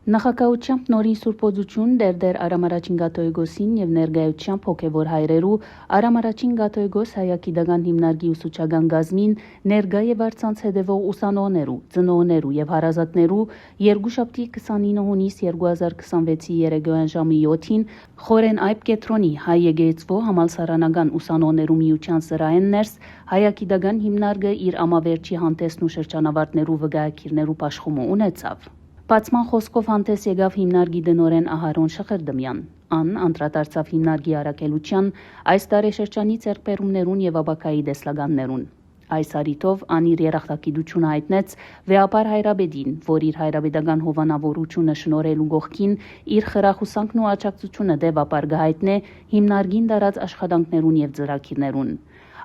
Նախագահությամբ նորին Սուրբոձություն դերդեր Արամարաչին Գաթոյգոսին եւ ներգայությամբ հոգեվոր հայրերու Արամարաչին Գաթոյգոս հայակի դագան հիմնարկի ուսուցչական գազմին ներգա եւ արցանց հետևող ուսանողներու, ծնողներու եւ հարազատներու երկուշաբթի 29 հունիս 2026-ի երեկոյան ժամի 7-ին Խորեն Այբ Կետրոնի հայ եկեղեցվո համալսարանական ուսանողներու միության սրահեն ներս հայակի դագան հիմնարկը իր ամավերջի հանդեսն ու շրջանավարտներու վգայակիրներու պաշխումը ունեցավ։ Բացման խոսքով հանդես եկավ հիմնարկի դնորեն Ահարոն Շխրդմյան։ Ան անդրադարձավ հիմնարկի առաքելության այս տարեշրջանի ձեռքբերումներուն եւ ապակայի դեսլականներուն։ Այս արիտով ան իր երախտագիտությունը հայտնեց Վեապար Հայրաբեդին, որ իր հայրաբեդական հովանավորությունը շնորհելու գողքին իր խրախուսանքն ու աջակցությունը դեպապար գահիտնե հիմնարկին դարած աշխատանքներուն եւ ծրագիրներուն։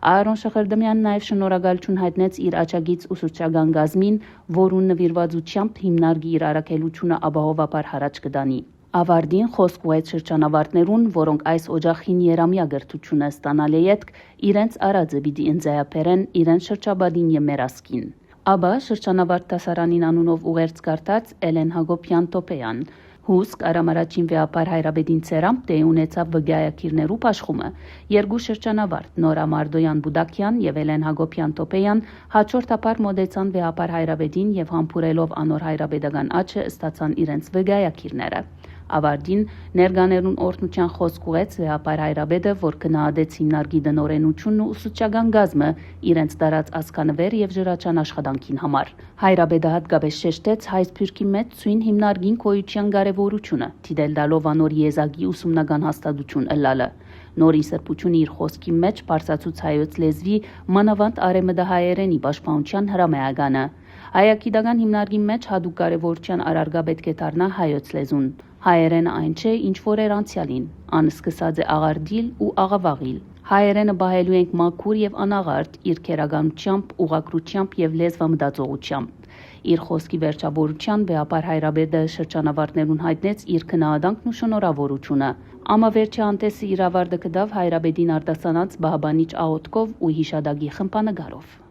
Ահարոն Շխրդմյանն նաև շնորհակալություն հայտնեց իր աջակից ուսուցչական գազմին, որուն նվիրվածությամբ հիմնարկի իր առաքելությունը ապահովաբար հարաճ կդանի։ Ավարտին խոսք ուղեց շրջանավարտներուն, որոնք այս օջախին երամյա գրթությունը ստանալի ետք իրենց արածը պիտի ընձայաբերեն իրենց շրջաբադին եւ մերասկին։ Աբա շրջանավարտ դասարանին անունով ուղերձ կարդաց Էլեն Հակոբյան Տոպեյան։ Հուսք Արամարաչին Վեապար Հայրաբեդին ցերամբ դե ունեցավ վգայակիրներու պաշխումը։ Երկու շրջանավարտ Նորա Մարդոյան Բուդակյան եւ Էլեն Հակոբյան Տոպեյան հաջորդաբար մոդեցան Վեապար Հայրաբեդին եւ համբուրելով անոր հայրաբեդական աչը ստացան իրենց վգայակիրները։ Ավարտին ներգաներուն օրհնության խոսք ուղեց Վեապար Հայրաբեդը, որ գնահատեց հիմնարկի դնորենությունն ու ուսուցչական գազմը իրենց դարած ազգանվեր եւ ժրաչան աշխատանքին համար։ Հայրաբեդը հատկապես շեշտեց հայ սփյուռքի մեծ ցույն հիմնարկին կոյության կարևորությունը, դիտել դալով անոր եզակի ուսումնական հաստատություն ըլլալը։ Նորին սրբությունը իր խոսքի մեջ բարձացուց հայոց լեզվի մանավանդ արեմդահայերենի պաշտպանության հրամայականը։ Հայակի դագան հիմնարկի մեջ հատուկ կարևորության առարգա պետք է դառնա հայոց լեզուն։ Հայերենը այն չէ, ինչ որ էր անցյալին, ան սկսած է աղարդիլ ու աղավաղիլ։ Հայերենը բահելու ենք մաքուր եւ անաղարտ իր քերականությամբ, ուղղակրությամբ եւ լեզվամտածողությամբ։ Իր խոսքի վերջաբորության Վեապար Հայրաբեդը շրջանավարտներուն հայտնեց իր քնահանդանքն ու շնորհավորությունը։ Ամավերջի հանդեսը իր ավարտը կդավ Հայրաբեդին արտասանած բահբանիչ աղոթքով ու հիշադակի խմբանագարով։